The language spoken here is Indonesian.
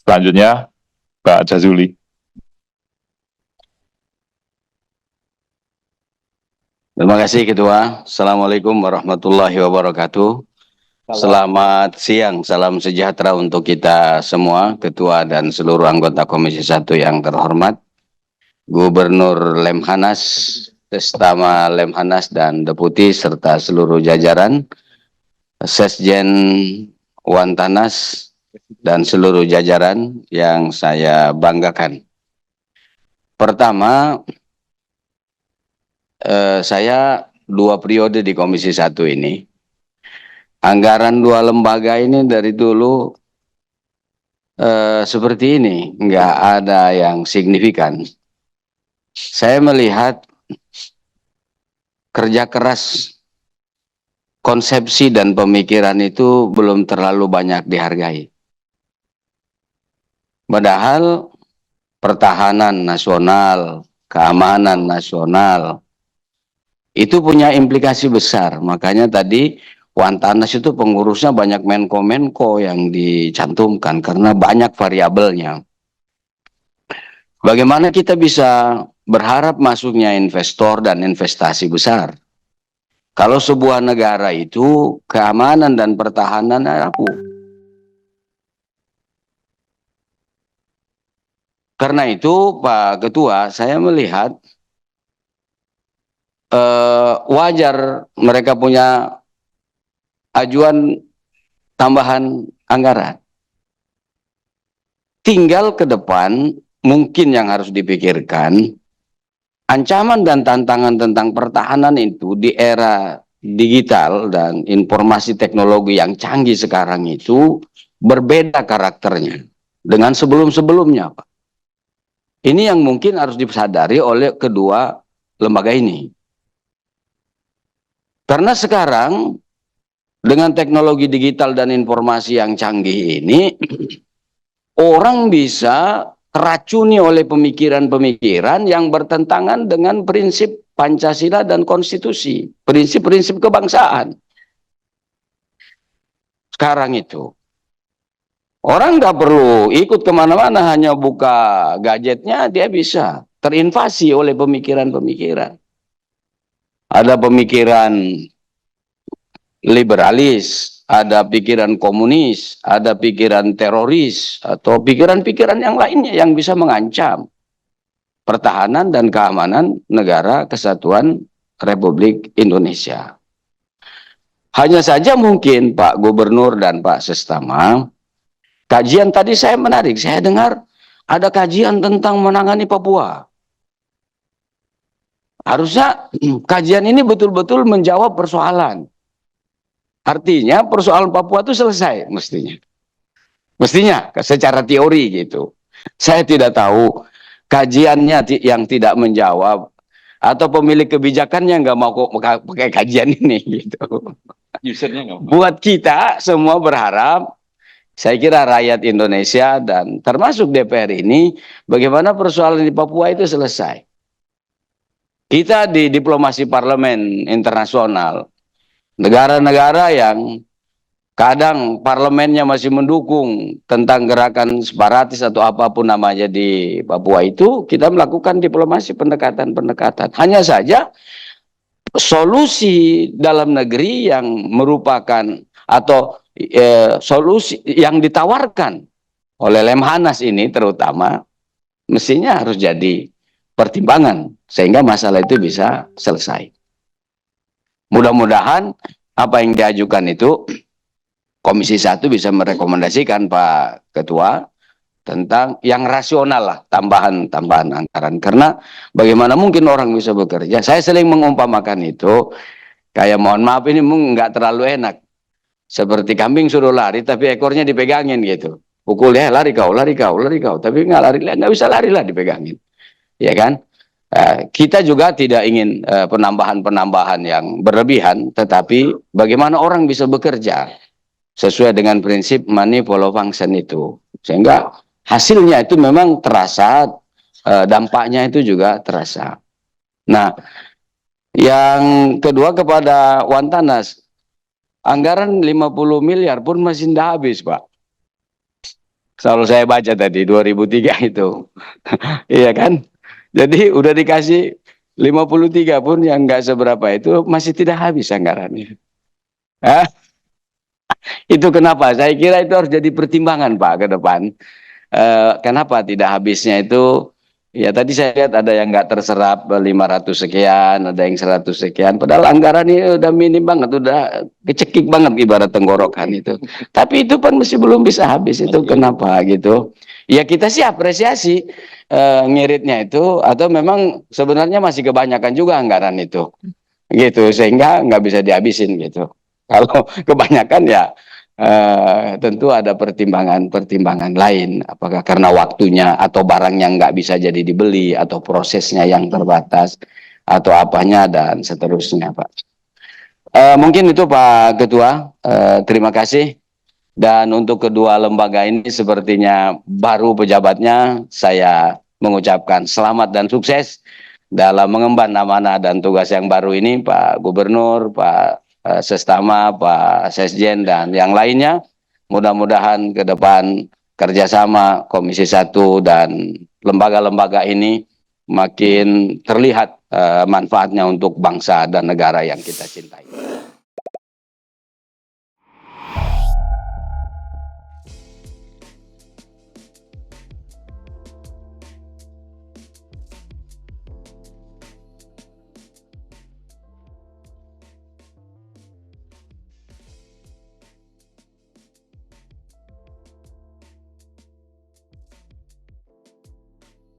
Selanjutnya, Pak Jazuli. Terima kasih Ketua. Assalamualaikum warahmatullahi wabarakatuh. Selamat siang, salam sejahtera untuk kita semua, Ketua dan seluruh anggota Komisi 1 yang terhormat, Gubernur Lemhanas, Sestama Lemhanas dan Deputi serta seluruh jajaran, Sesjen Wantanas dan seluruh jajaran yang saya banggakan. Pertama, saya 2 periode di Komisi 1 ini. Anggaran 2 lembaga ini dari dulu seperti ini, nggak ada yang signifikan. Saya melihat kerja keras, konsepsi dan pemikiran itu belum terlalu banyak dihargai. Padahal pertahanan nasional, keamanan nasional, itu punya implikasi besar. Makanya tadi Wantanas itu pengurusnya banyak menko-menko yang dicantumkan karena banyak variabelnya. Bagaimana kita bisa berharap masuknya investor dan investasi besar kalau sebuah negara itu keamanan dan pertahanan rapuh? Karena itu Pak Ketua, saya melihat wajar mereka punya ajuan tambahan anggaran. Tinggal ke depan mungkin yang harus dipikirkan, ancaman dan tantangan tentang pertahanan itu di era digital dan informasi teknologi yang canggih sekarang itu berbeda karakternya dengan sebelum-sebelumnya, Pak. Ini yang mungkin harus disadari oleh kedua lembaga ini. Karena sekarang dengan teknologi digital dan informasi yang canggih ini, orang bisa teracuni oleh pemikiran-pemikiran yang bertentangan dengan prinsip Pancasila dan konstitusi, prinsip-prinsip kebangsaan. Sekarang itu, orang nggak perlu ikut kemana-mana, hanya buka gadgetnya, dia bisa terinvasi oleh pemikiran-pemikiran. Ada pemikiran liberalis, ada pikiran komunis, ada pikiran teroris, atau pikiran-pikiran yang lainnya yang bisa mengancam pertahanan dan keamanan negara kesatuan Republik Indonesia. Hanya saja mungkin Pak Gubernur dan Pak Sestama, kajian tadi saya menarik, saya dengar ada kajian tentang menangani Papua. Harusnya kajian ini betul-betul menjawab persoalan. Artinya persoalan Papua itu selesai mestinya. Mestinya secara teori gitu. Saya tidak tahu kajiannya yang tidak menjawab atau pemilik kebijakannya nggak mau pakai kajian ini gitu. Buat kita semua berharap, saya kira rakyat Indonesia dan termasuk DPR ini, bagaimana persoalan di Papua itu selesai. Kita di diplomasi parlemen internasional, negara-negara yang kadang parlemennya masih mendukung tentang gerakan separatis atau apapun namanya di Papua itu, kita melakukan diplomasi pendekatan-pendekatan. Hanya saja solusi dalam negeri yang merupakan atau solusi yang ditawarkan oleh Lemhanas ini terutama mestinya harus jadi pertimbangan sehingga masalah itu bisa selesai. Mudah-mudahan apa yang diajukan itu Komisi 1 bisa merekomendasikan Pak Ketua tentang yang rasional lah, tambahan anggaran. Karena bagaimana mungkin orang bisa bekerja? Saya sering mengumpamakan itu, kayak mohon maaf ini nggak terlalu enak. Seperti kambing suruh lari tapi ekornya dipegangin gitu. Pukul ya lari kau, lari kau, lari kau. Tapi nggak bisa lari lah dipegangin. Ya kan? Kita juga tidak ingin penambahan-penambahan yang berlebihan, tetapi bagaimana orang bisa bekerja sesuai dengan prinsip money follow function itu, sehingga hasilnya itu memang terasa, dampaknya itu juga terasa. Nah, yang kedua kepada Wantanas, anggaran 50 miliar pun masih tidak habis, Pak. Selalu saya baca tadi 2003 itu. Iya kan? Jadi udah dikasih 53 pun yang nggak seberapa itu masih tidak habis anggarannya. Ah, itu kenapa? Saya kira itu harus jadi pertimbangan Pak ke depan. Kenapa tidak habisnya itu? Ya tadi saya lihat ada yang nggak terserap 500 sekian, ada yang 100 sekian. Padahal anggaran ini udah minim banget, udah kecekik banget ibarat tenggorokan itu. Tapi itu pun masih belum bisa habis itu kenapa gitu? Ya kita sih apresiasi ngiritnya itu, atau memang sebenarnya masih kebanyakan juga anggaran itu, gitu sehingga nggak bisa dihabisin gitu. Kalau kebanyakan ya tentu ada pertimbangan-pertimbangan lain, apakah karena waktunya atau barang yang nggak bisa jadi dibeli atau prosesnya yang terbatas atau apanya dan seterusnya Pak. Mungkin itu Pak Ketua, terima kasih. Dan untuk kedua lembaga ini sepertinya baru pejabatnya, saya mengucapkan selamat dan sukses dalam mengemban amanah dan tugas yang baru ini Pak Gubernur, Pak Sestama, Pak Sesjen, dan yang lainnya. Mudah-mudahan ke depan kerjasama Komisi 1 dan lembaga-lembaga ini makin terlihat manfaatnya untuk bangsa dan negara yang kita cintai.